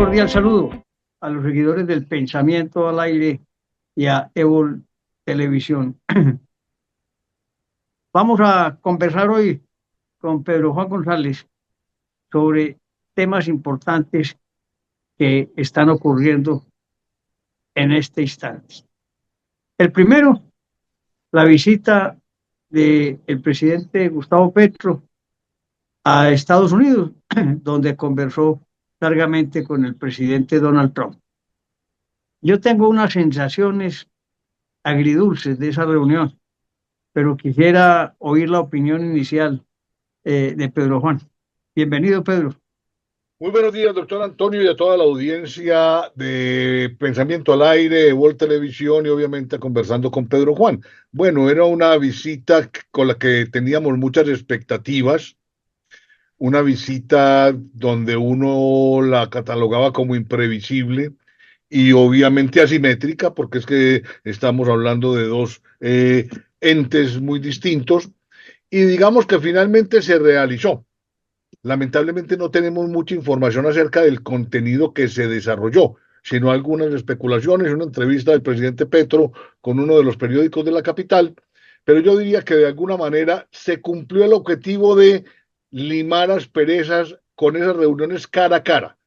cordial saludo a los seguidores del Pensamiento al Aire y a Evol Televisión. Vamos a conversar hoy con Pedro Juan González sobre temas importantes que están ocurriendo en este instante. El primero, la visita del presidente Gustavo Petro a Estados Unidos, donde conversó largamente con el presidente Donald Trump. Yo tengo unas sensaciones agridulces de esa reunión, pero quisiera oír la opinión inicial de Pedro Juan. Bienvenido, Pedro. Muy buenos días, doctor Antonio, y a toda la audiencia de Pensamiento al Aire, Evol Televisión y obviamente conversando con Pedro Juan. Bueno, era una visita con la que teníamos muchas expectativas, una visita donde uno la catalogaba como imprevisible y obviamente asimétrica, porque es que estamos hablando de dos entes muy distintos, y digamos que finalmente se realizó. Lamentablemente no tenemos mucha información acerca del contenido que se desarrolló, sino algunas especulaciones, una entrevista del presidente Petro con uno de los periódicos de la capital, pero yo diría que de alguna manera se cumplió el objetivo de limar asperezas con esas reuniones cara a cara.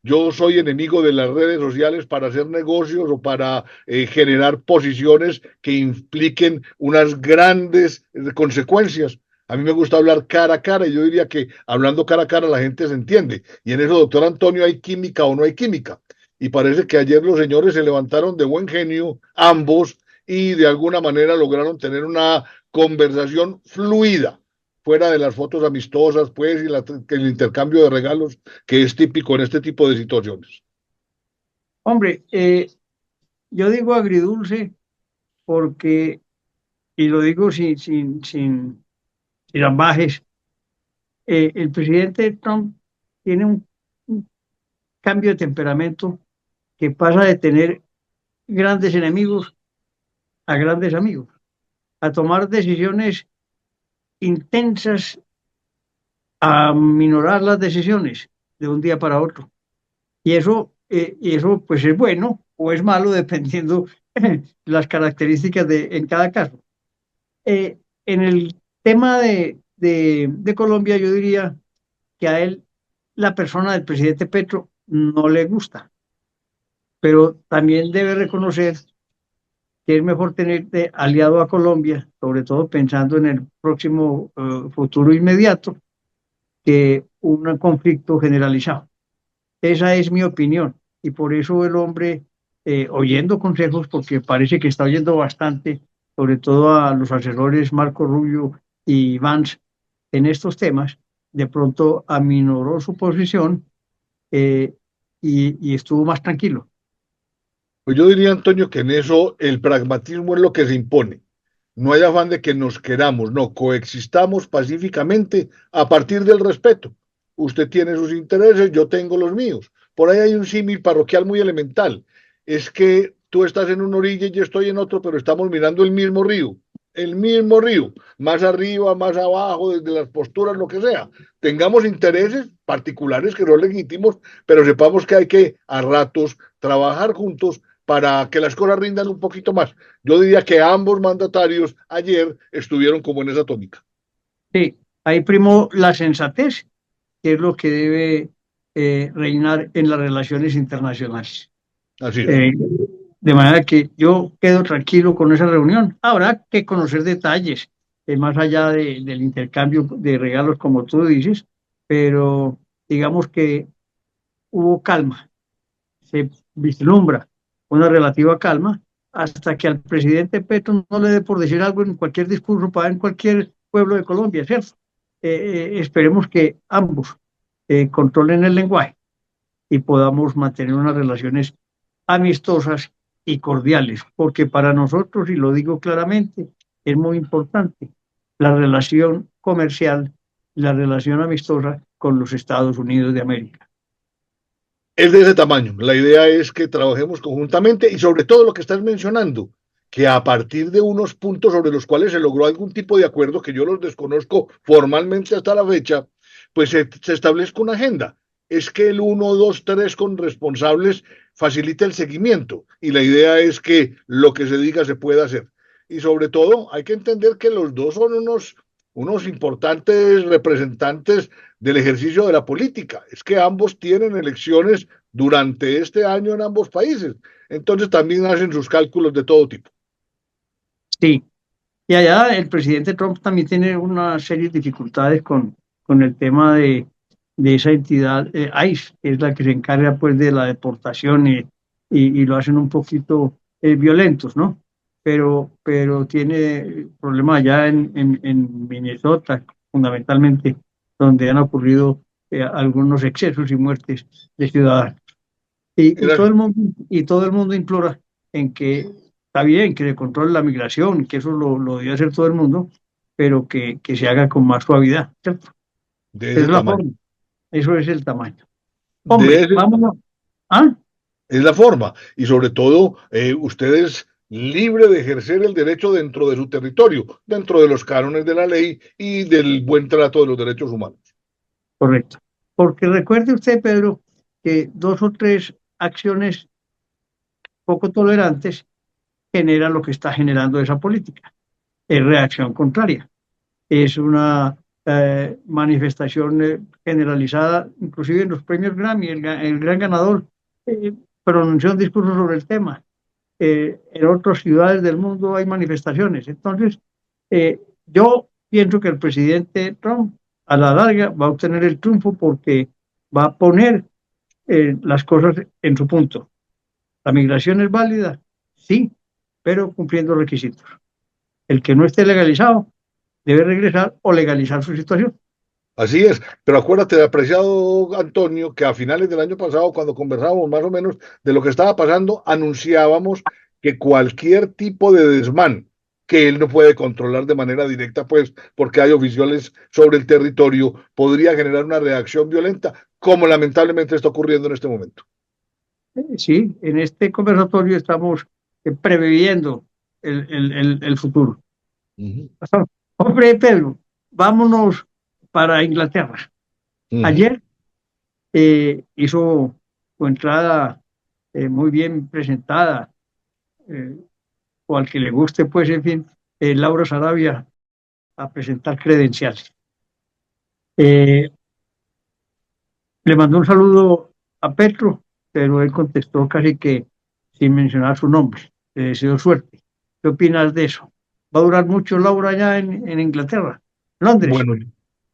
Yo soy enemigo de las redes sociales para hacer negocios o para generar posiciones que impliquen unas grandes consecuencias. A mí me gusta hablar cara a cara y yo diría que hablando cara a cara la gente se entiende. Y en eso, doctor Antonio, ¿hay química o no hay química? Y parece que ayer los señores se levantaron de buen genio, ambos, y de alguna manera lograron tener una conversación fluida, fuera de las fotos amistosas, pues, y el intercambio de regalos que es típico en este tipo de situaciones. Hombre, yo digo agridulce porque, y lo digo sin ambajes, el presidente Trump tiene un cambio de temperamento que pasa de tener grandes enemigos a grandes amigos, a tomar decisiones intensas, a minorar las decisiones de un día para otro. Y eso pues es bueno o es malo dependiendo las características en cada caso. En el tema de Colombia, yo diría que a él la persona del presidente Petro no le gusta, pero también debe reconocer que es mejor tener de aliado a Colombia, sobre todo pensando en el próximo futuro inmediato, que un conflicto generalizado. Esa es mi opinión y por eso el hombre, oyendo consejos, porque parece que está oyendo bastante, sobre todo a los asesores Marco Rubio y Vance en estos temas, de pronto aminoró su posición eh, y estuvo más tranquilo. Pues yo diría, Antonio, que en eso el pragmatismo es lo que se impone. No hay afán de que nos queramos, no, coexistamos pacíficamente a partir del respeto. Usted tiene sus intereses, yo tengo los míos. Por ahí hay un símil parroquial muy elemental. Es que tú estás en una orilla y yo estoy en otro, pero estamos mirando el mismo río, más arriba, más abajo, desde las posturas, lo que sea. Tengamos intereses particulares que son legítimos, pero sepamos que hay que a ratos trabajar juntos para que las cosas rindan un poquito más. Yo diría que ambos mandatarios ayer estuvieron como en esa tónica. Sí, ahí primó la sensatez, que es lo que debe reinar en las relaciones internacionales. Así es. Eh, de manera que yo quedo tranquilo con esa reunión. Habrá que conocer detalles, más allá del intercambio de regalos, como tú dices, pero digamos que hubo calma, se vislumbra una relativa calma, hasta que al presidente Petro no le dé por decir algo en cualquier discurso para en cualquier pueblo de Colombia, ¿cierto? Esperemos que ambos controlen el lenguaje y podamos mantener unas relaciones amistosas y cordiales, porque para nosotros, y lo digo claramente, es muy importante la relación comercial, la relación amistosa con los Estados Unidos de América. Es de ese tamaño. La idea es que trabajemos conjuntamente y sobre todo lo que estás mencionando, que a partir de unos puntos sobre los cuales se logró algún tipo de acuerdo, que yo los desconozco formalmente hasta la fecha, pues se establezca una agenda. es que el uno, 2, 3 con responsables facilita el seguimiento y la idea es que lo que se diga se pueda hacer. Y sobre todo hay que entender que los dos son unos importantes representantes del ejercicio de la política. Es que ambos tienen elecciones durante este año en ambos países. Entonces también hacen sus cálculos de todo tipo. Sí, y allá el presidente Trump también tiene una serie de dificultades con el tema de esa entidad ICE, que es la que se encarga pues de la deportación y lo hacen un poquito violentos, ¿no? Pero tiene problemas allá en Minnesota, fundamentalmente, donde han ocurrido algunos excesos y muertes de ciudadanos. Y Era todo el mundo, y todo el mundo implora en que está bien que se controle la migración, que eso lo debe hacer todo el mundo, pero que se haga con más suavidad, ¿cierto? de Esa ese es la tamaño. forma, eso es el tamaño. De Hombre, ese vámonos. ¿Ah? es la forma. Y sobre todo, usted es libre de ejercer el derecho dentro de su territorio, dentro de los cánones de la ley y del buen trato de los derechos humanos. Correcto. Porque recuerde usted, Pedro, que dos o tres acciones poco tolerantes generan lo que está generando esa política. Es reacción contraria. Es una manifestación generalizada, inclusive en los premios Grammy, el gran ganador pronunció un discurso sobre el tema. En otras ciudades del mundo hay manifestaciones. Entonces, yo pienso que el presidente Trump a la larga va a obtener el triunfo porque va a poner las cosas en su punto. La migración es válida, sí, pero cumpliendo requisitos. El que no esté legalizado debe regresar o legalizar su situación. Así es, pero acuérdate, apreciado Antonio, que a finales del año pasado, cuando conversábamos más o menos de lo que estaba pasando, anunciábamos que cualquier tipo de desmán que él no puede controlar de manera directa, pues porque hay oficiales sobre el territorio, podría generar una reacción violenta, como lamentablemente está ocurriendo en este momento. Sí, en este conversatorio estamos previendo el futuro. Ujú, Hombre, Pedro, vámonos para Inglaterra. ujú. Ayer hizo su entrada muy bien presentada, eh, o al que le guste, pues, en fin, Laura Sarabia a presentar credenciales. Eh, Le mandó un saludo a Petro, pero él contestó casi que sin mencionar su nombre. Le deseo suerte. ¿Qué opinas de eso? ¿Va a durar mucho Laura allá en Inglaterra, Londres? Bueno,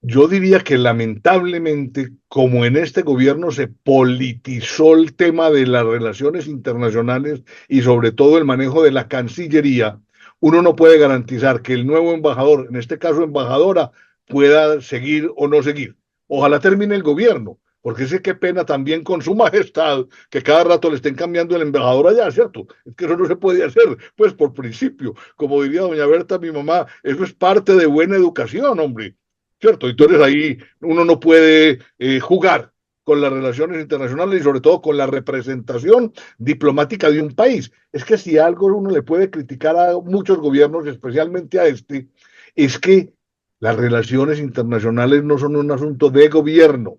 yo diría que lamentablemente, como en este gobierno se politizó el tema de las relaciones internacionales y sobre todo el manejo de la Cancillería, uno no puede garantizar que el nuevo embajador, en este caso embajadora, pueda seguir o no seguir. Ojalá termine el gobierno, porque sé qué pena también con su majestad que cada rato le estén cambiando el embajador allá, ¿cierto? Es que eso no se puede hacer, pues por principio, como diría doña Berta, mi mamá, eso es parte de buena educación, hombre. ¿Cierto? Entonces ahí uno no puede jugar con las relaciones internacionales y sobre todo con la representación diplomática de un país. Es que si algo uno le puede criticar a muchos gobiernos, especialmente a este, es que las relaciones internacionales no son un asunto de gobierno,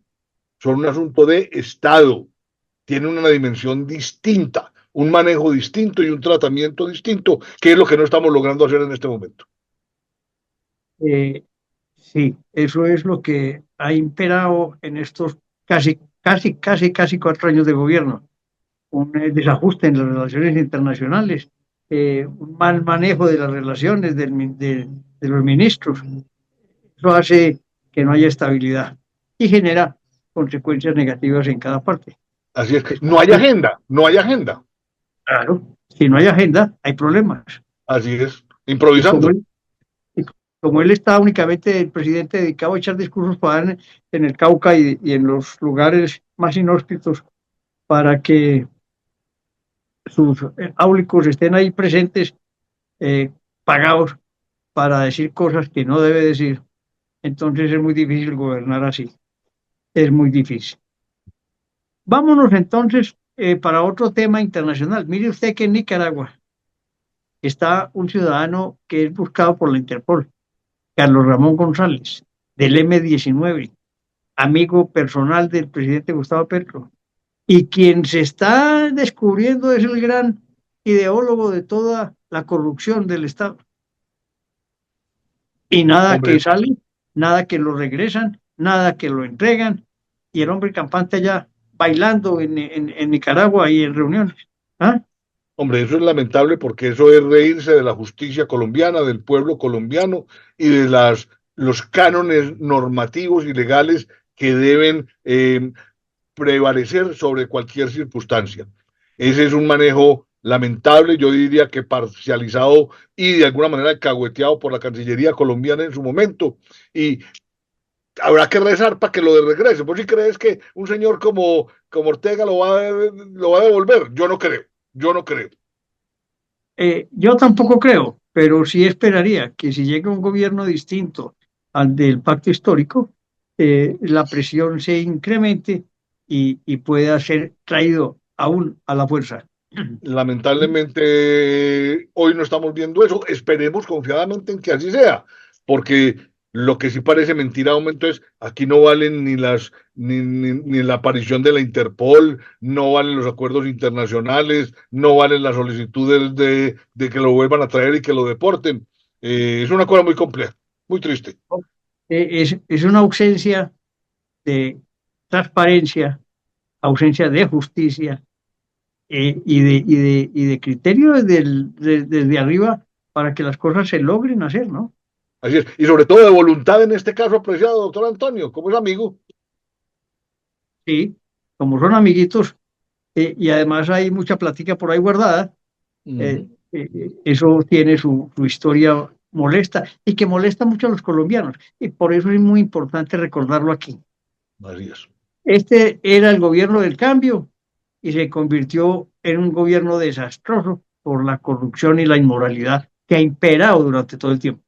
son un asunto de Estado. Tienen una dimensión distinta, un manejo distinto y un tratamiento distinto, que es lo que no estamos logrando hacer en este momento. Eh, sí, eso es lo que ha imperado en estos casi 4 años de gobierno. Un desajuste en las relaciones internacionales, un mal manejo de las relaciones de los ministros. Eso hace que no haya estabilidad y genera consecuencias negativas en cada parte. Así es, Es no hay agenda, no hay agenda. claro, si no hay agenda, hay problemas. Así es, Y como improvisando. él, y como él está únicamente el presidente dedicado a echar discursos para en el Cauca y en los lugares más inhóspitos para que sus áulicos estén ahí presentes, pagados para decir cosas que no debe decir, entonces es muy difícil gobernar así, es muy difícil. Vámonos entonces para otro tema internacional. Mire usted que en Nicaragua está un ciudadano que es buscado por la Interpol, Carlos Ramón González, del M-19. amigo personal del presidente Gustavo Petro. Y quien se está descubriendo es el gran ideólogo de toda la corrupción del Estado. Y nada que Hombre, sale, nada que lo regresan, nada que lo entregan. Y el hombre campante allá bailando en Nicaragua y en reuniones. ¿Ah? hombre, eso es lamentable porque eso es reírse de la justicia colombiana, del pueblo colombiano y de los cánones normativos y legales que deben prevalecer sobre cualquier circunstancia. Ese es un manejo lamentable, yo diría que parcializado y de alguna manera cahueteado por la Cancillería colombiana en su momento. Y habrá que rezar para que lo de regrese. ¿Vos sí crees que un señor como Ortega lo va a devolver? Yo no creo, yo no creo. Yo tampoco creo, pero sí esperaría que si llega un gobierno distinto al del pacto histórico, la presión se incremente y pueda ser traído aún a la fuerza. Lamentablemente, hoy no estamos viendo eso. Esperemos confiadamente en que así sea, porque lo que sí parece mentira de momento es aquí no valen ni la aparición de la Interpol, no valen los acuerdos internacionales, no valen las solicitudes de que lo vuelvan a traer y que lo deporten. Es una cosa muy compleja, muy triste. Es una ausencia de transparencia, ausencia de justicia y de criterio desde arriba para que las cosas se logren hacer, ¿no? Así es. Y sobre todo de voluntad en este caso, apreciado doctor Antonio, como es amigo. Sí, como son amiguitos y además hay mucha plática por ahí guardada, eh, Ujú. eso tiene su historia molesta y que molesta mucho a los colombianos. Y por eso es muy importante recordarlo aquí. Así es. Este era el gobierno del cambio y se convirtió en un gobierno desastroso por la corrupción y la inmoralidad que ha imperado durante todo el tiempo.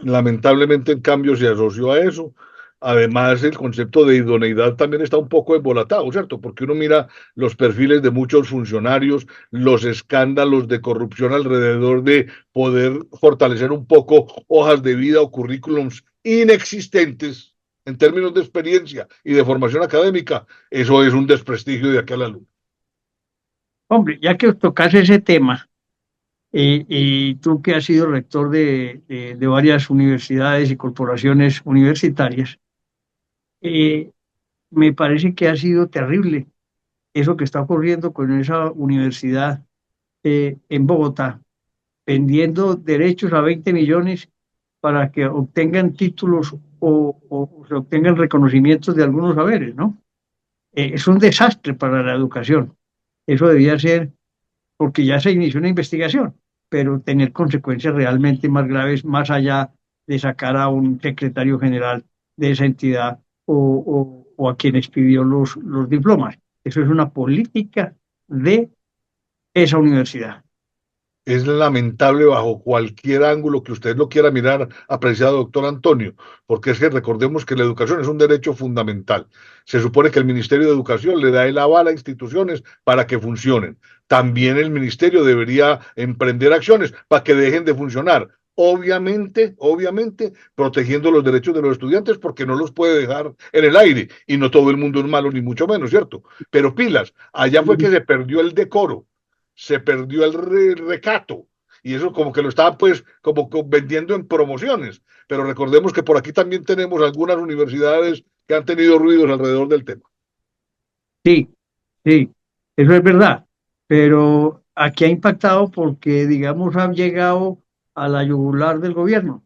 Lamentablemente, en cambio, se asoció a eso. Además, el concepto de idoneidad también está un poco embolatado, ¿cierto? Porque uno mira los perfiles de muchos funcionarios, los escándalos de corrupción alrededor de poder fortalecer un poco hojas de vida o currículums inexistentes en términos de experiencia y de formación académica. Eso es un desprestigio de aquel alumno. Hombre, ya que tocas ese tema, y tú que has sido rector de varias universidades y corporaciones universitarias, eh, me parece que ha sido terrible eso que está ocurriendo con esa universidad en Bogotá, vendiendo derechos a 20 millones para que obtengan títulos o se obtengan reconocimientos de algunos saberes, ¿no? Es un desastre para la educación. Eso debía ser, porque ya se inició una investigación, pero tener consecuencias realmente más graves, más allá de sacar a un secretario general de esa entidad o a quien expidió los diplomas. Eso es una política de esa universidad. Es lamentable bajo cualquier ángulo que usted lo quiera mirar, apreciado doctor Antonio, porque es que recordemos que la educación es un derecho fundamental. Se supone que el Ministerio de Educación le da el aval a instituciones para que funcionen. También el Ministerio debería emprender acciones para que dejen de funcionar. Obviamente, protegiendo los derechos de los estudiantes porque no los puede dejar en el aire y no todo el mundo es malo, ni mucho menos, ¿cierto? Pero pilas, allá fue que se perdió el decoro, se perdió el recato y eso como que lo estaban pues como vendiendo en promociones, pero recordemos que por aquí también tenemos algunas universidades que han tenido ruidos alrededor del tema. Sí, sí, eso es verdad, pero aquí ha impactado porque, digamos, ha llegado a la yugular del gobierno,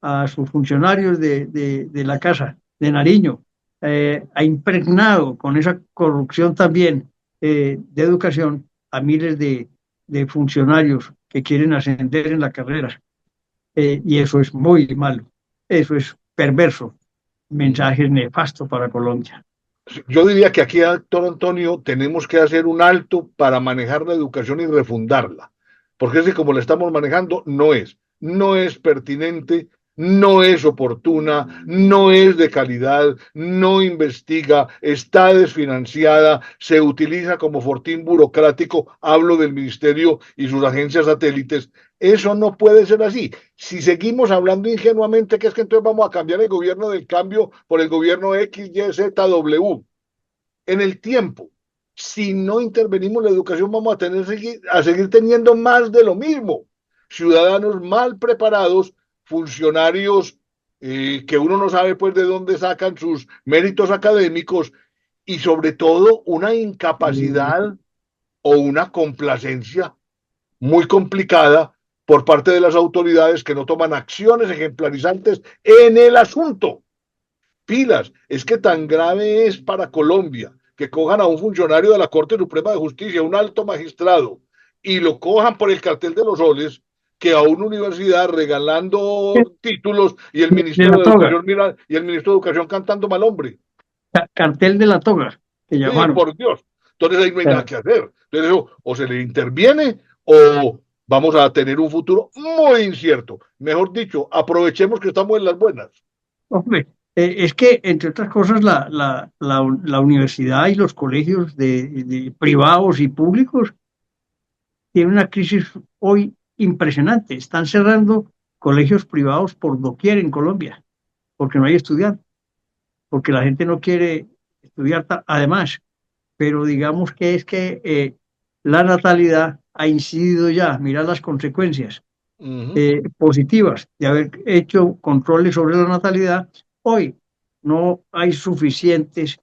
a sus funcionarios de la Casa de Nariño, ha impregnado con esa corrupción también de educación a miles de funcionarios que quieren ascender en la carrera, y eso es muy malo, eso es perverso, mensaje nefasto para Colombia. Yo diría que aquí, doctor Antonio, tenemos que hacer un alto para manejar la educación y refundarla, porque es que como la estamos manejando, no es pertinente, no es oportuna, no es de calidad, no investiga, está desfinanciada, se utiliza como fortín burocrático, hablo del ministerio y sus agencias satélites, Eso no puede ser así. Si seguimos hablando ingenuamente que es que entonces vamos a cambiar el gobierno del cambio por el gobierno X, Y, Z, W. En el tiempo, si no intervenimos la educación, vamos a seguir teniendo más de lo mismo. Ciudadanos mal preparados, funcionarios que uno no sabe pues de dónde sacan sus méritos académicos y sobre todo una incapacidad o una complacencia muy complicada por parte de las autoridades que no toman acciones ejemplarizantes en el asunto. Pilas, es que tan grave es para Colombia que cojan a un funcionario de la Corte Suprema de Justicia, un alto magistrado, y lo cojan por el cartel de los soles, que a una universidad regalando títulos y el De Ministerio la de toga, Educación mira, y el Ministro de Educación cantando mal hombre. cartel de la toga, que Sí, llamaron. por Dios. Entonces ahí no hay nada Pero, que hacer. Entonces eso, o se le interviene o vamos a tener un futuro muy incierto. Mejor dicho, aprovechemos que estamos en las buenas. hombre, es que, entre otras cosas, la universidad y los colegios de privados y públicos tienen una crisis hoy impresionante. Están cerrando colegios privados por doquier en Colombia, porque no hay estudiantes, porque la gente no quiere estudiar además. Pero digamos que es que la natalidad ha incidido ya, mira las consecuencias Uh -huh. positivas de haber hecho controles sobre la natalidad. Hoy no hay suficientes,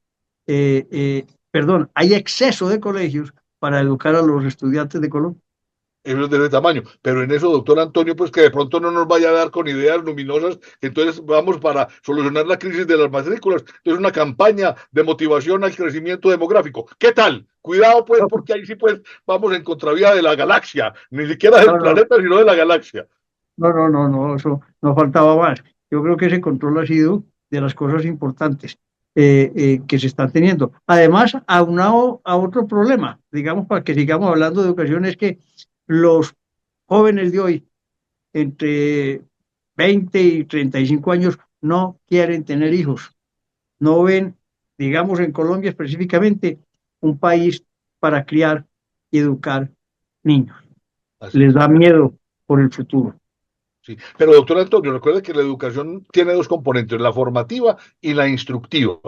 perdón, hay exceso de colegios para educar a los estudiantes de Colombia. Eso es de ese tamaño. Pero en eso, doctor Antonio, pues que de pronto no nos vaya a dar con ideas luminosas, entonces vamos para solucionar la crisis de las matrículas. Entonces, una campaña de motivación al crecimiento demográfico. ¿Qué tal? Cuidado, pues, porque ahí sí, pues, vamos en contravía de la galaxia, ni siquiera del No, no, planeta, sino de la galaxia. no, eso no faltaba más. Yo creo que ese control ha sido de las cosas importantes que se están teniendo. Además, aunado a otro problema, digamos, para que sigamos hablando de educación, es que los jóvenes de hoy, entre 20 y 35 años, no quieren tener hijos. No ven, digamos, en Colombia específicamente, un país para criar y educar niños. Así Les es. da miedo por el futuro. Sí. Pero, doctor Antonio, recuerde que la educación tiene dos componentes, la formativa y la instructiva.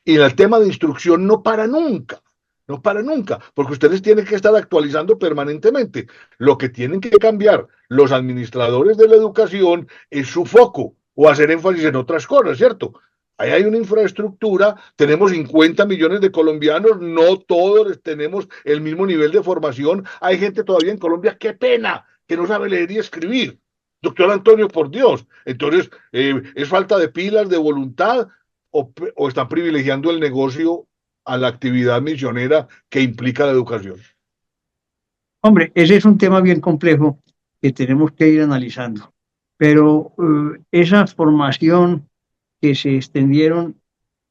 Y el tema de instrucción no para nunca, no para nunca, porque ustedes tienen que estar actualizando permanentemente. Lo que tienen que cambiar los administradores de la educación es su foco o hacer énfasis en otras cosas, ¿cierto? Ahí hay una infraestructura, tenemos 50 millones de colombianos, no todos tenemos el mismo nivel de formación. Hay gente todavía en Colombia, qué pena, que no sabe leer y escribir. Doctor Antonio, por Dios. Entonces, ¿es falta de pilas, de voluntad o están privilegiando el negocio a la actividad misionera que implica la educación? Hombre, ese es un tema bien complejo que tenemos que ir analizando. Pero esa formación que se extendieron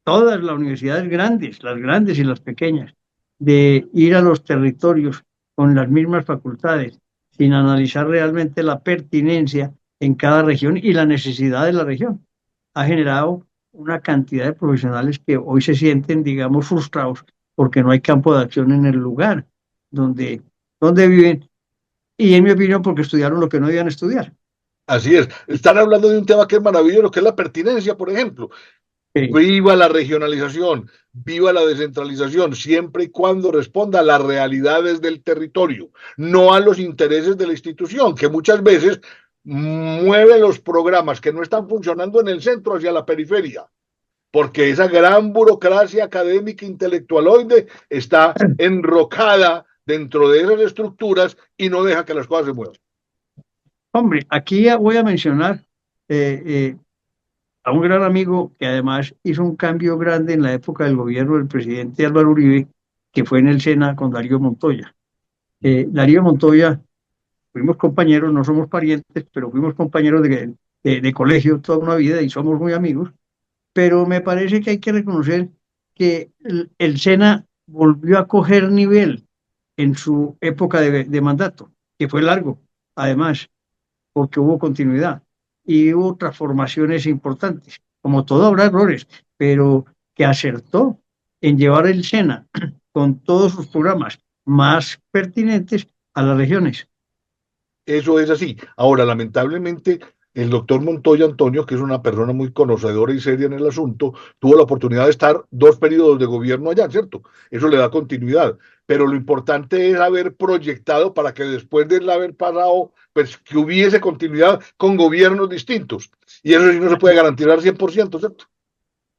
todas las universidades grandes, las grandes y las pequeñas, de ir a los territorios con las mismas facultades, sin analizar realmente la pertinencia en cada región y la necesidad de la región, ha generado una cantidad de profesionales que hoy se sienten, digamos, frustrados porque no hay campo de acción en el lugar donde, donde viven y, en mi opinión, porque estudiaron lo que no debían estudiar. Así es. Están hablando de un tema que es maravilloso, que es la pertinencia, por ejemplo. Sí. Viva la regionalización, viva la descentralización, siempre y cuando responda a las realidades del territorio, no a los intereses de la institución, que muchas veces mueve los programas que no están funcionando en el centro hacia la periferia, porque esa gran burocracia académica intelectualoide está enrocada dentro de esas estructuras y no deja que las cosas se muevan. Hombre, aquí voy a mencionar eh, eh, a un gran amigo que además hizo un cambio grande en la época del gobierno del presidente Álvaro Uribe, que fue en el SENA con Darío Montoya. Darío Montoya, fuimos compañeros, no somos parientes, pero fuimos compañeros de colegio toda una vida y somos muy amigos, pero me parece que hay que reconocer que el SENA volvió a coger nivel en su época de mandato, que fue largo, además, porque hubo continuidad y hubo transformaciones importantes. Como todo habrá errores, pero que acertó en llevar el SENA con todos sus programas más pertinentes a las regiones. Eso es así. Ahora, lamentablemente, el doctor Montoya Antonio, que es una persona muy conocedora y seria en el asunto, tuvo la oportunidad de estar 2 periodos de gobierno allá, ¿cierto? Eso le da continuidad. Pero lo importante es haber proyectado para que después de haber pasado, pues que hubiese continuidad con gobiernos distintos. Y eso sí no se puede garantizar 100%, ¿cierto?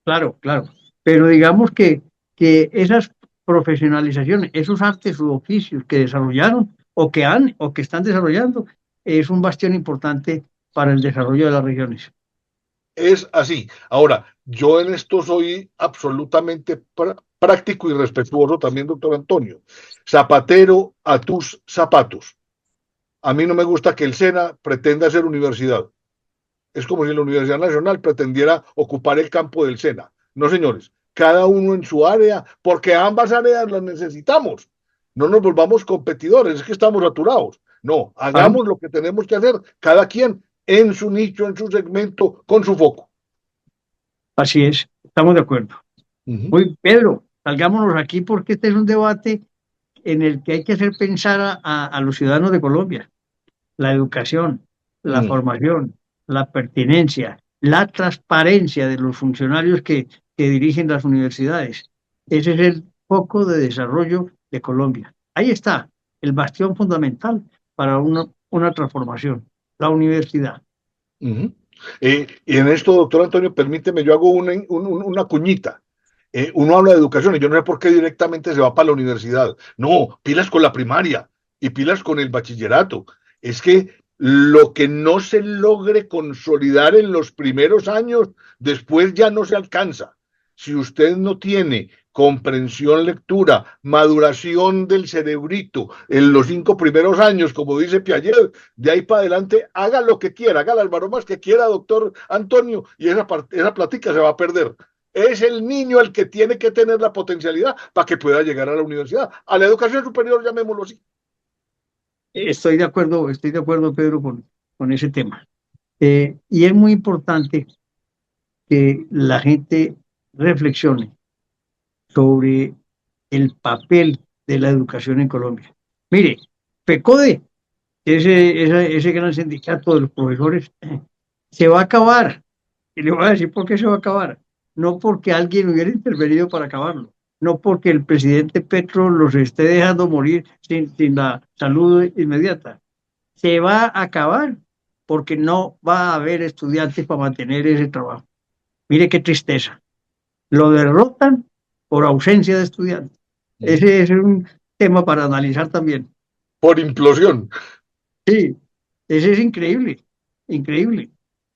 Claro, claro. Pero digamos que esas profesionalizaciones, esos artes u oficios que desarrollaron o que están desarrollando, es un bastión importante para el desarrollo de las regiones. Es así. Ahora, yo en esto soy absolutamente práctico y respetuoso también, doctor Antonio. Zapatero a tus zapatos. A mí no me gusta que el SENA pretenda ser universidad. Es como si la Universidad Nacional pretendiera ocupar el campo del SENA. No, señores, cada uno en su área, porque ambas áreas las necesitamos. No nos volvamos competidores, es que estamos saturados. No, Claro, hagamos lo que tenemos que hacer, cada quien en su nicho, en su segmento, con su foco. así es, estamos de acuerdo. Uh -huh. Muy, Pedro, salgámonos aquí porque este es un debate en el que hay que hacer pensar a los ciudadanos de Colombia. La educación, la Mm. formación, la pertinencia, la transparencia de los funcionarios que dirigen las universidades. Ese es el foco de desarrollo de Colombia. Ahí está el bastión fundamental para una transformación, la universidad. Uh -huh. Y en esto, doctor Antonio, permíteme, yo hago una cuñita. Uno habla de educación y yo no sé por qué directamente se va para la universidad. No, pilas con la primaria y pilas con el bachillerato. Es que lo que no se logre consolidar en los primeros años, después ya no se alcanza. Si usted no tiene comprensión, lectura, maduración del cerebrito en los 5 primeros años, como dice Piaget, de ahí para adelante haga lo que quiera, haga las maromas que quiera, doctor Antonio, y esa plática se va a perder. Es el niño el que tiene que tener la potencialidad para que pueda llegar a la universidad, a la educación superior, llamémoslo así. Estoy de acuerdo, Pedro, con ese tema. Y es muy importante que la gente reflexione sobre el papel de la educación en Colombia. Mire, FECODE, ese gran sindicato de los profesores, se va a acabar. Y le voy a decir por qué se va a acabar. No porque alguien hubiera intervenido para acabarlo, no porque el presidente Petro los esté dejando morir sin la salud inmediata. Se va a acabar porque no va a haber estudiantes para mantener ese trabajo. Mire qué tristeza. Lo derrotan por ausencia de estudiantes. Ese es un tema para analizar también. Por implosión. Sí, ese es increíble, increíble.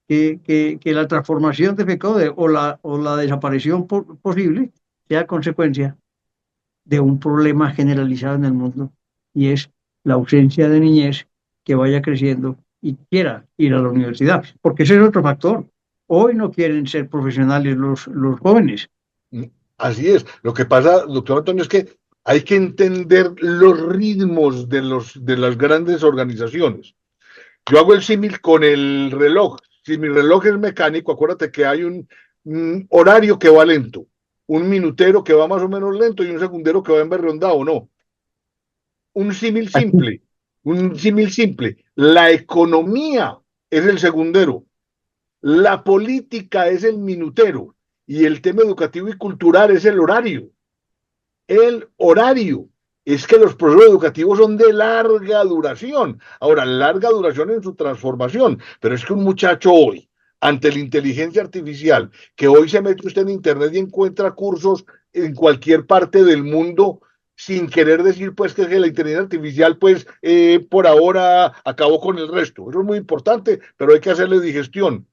Que la transformación de FECODE o la desaparición posible sea consecuencia de un problema generalizado en el mundo y es la ausencia de niñez que vaya creciendo y quiera ir a la universidad, porque ese es otro factor. Hoy no quieren ser profesionales los jóvenes. Así es. Lo que pasa, doctor Antonio, es que hay que entender los ritmos de las grandes organizaciones. Yo hago el símil con el reloj. Si mi reloj es mecánico, acuérdate que hay un horario que va lento, un minutero que va más o menos lento y un segundero que va en berriondado, ¿no? Un símil Así, simple, un símil simple. La economía es el segundero, la política es el minutero y el tema educativo y cultural es el horario. El horario. Es que los procesos educativos son de larga duración. Ahora, larga duración en su transformación, pero es que un muchacho hoy, ante la inteligencia artificial, que hoy se mete usted en Internet y encuentra cursos en cualquier parte del mundo, sin querer decir pues que la inteligencia artificial pues por ahora acabó con el resto. Eso es muy importante, pero hay que hacerle digestión.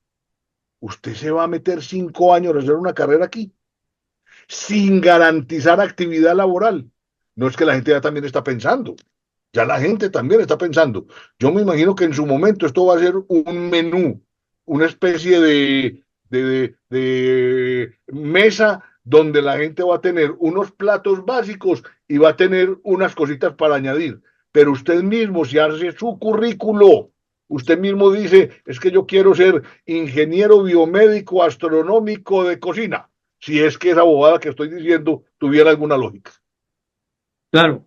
Usted se va a meter 5 años a hacer una carrera aquí sin garantizar actividad laboral. No es que la gente ya también está pensando, ya la gente también está pensando. Yo me imagino que en su momento esto va a ser un menú, una especie de mesa donde la gente va a tener unos platos básicos y va a tener unas cositas para añadir. Pero usted mismo, si hace su currículo, usted mismo dice, es que yo quiero ser ingeniero biomédico astronómico de cocina, si es que esa bobada que estoy diciendo tuviera alguna lógica. claro,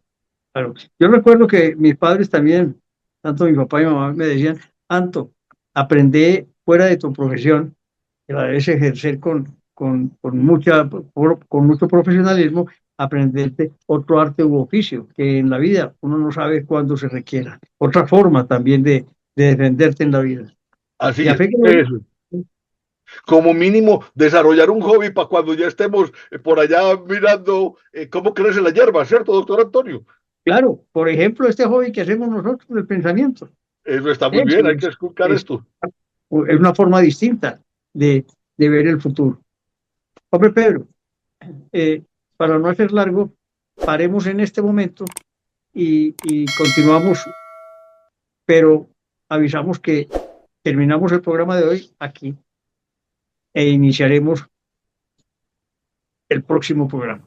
claro. Yo recuerdo que mis padres también tanto mi papá y mi mamá me decían, Anto, aprende fuera de tu profesión, que la debes ejercer con mucho profesionalismo, aprenderte otro arte u oficio, que en la vida uno no sabe cuándo se requiera. Otra forma también de defenderte en la vida. Y Así a es. fe que Eso. Como mínimo, desarrollar un hobby para cuando ya estemos por allá mirando cómo crece la hierba, ¿cierto, doctor Antonio? claro, por ejemplo, este hobby que hacemos nosotros del pensamiento, Eso está muy eso bien, hay que escuchar es, esto. es una forma distinta de ver el futuro. Hombre, Pedro, eh, para no hacer largo, paremos en este momento y continuamos, pero avisamos que terminamos el programa de hoy aquí e iniciaremos el próximo programa.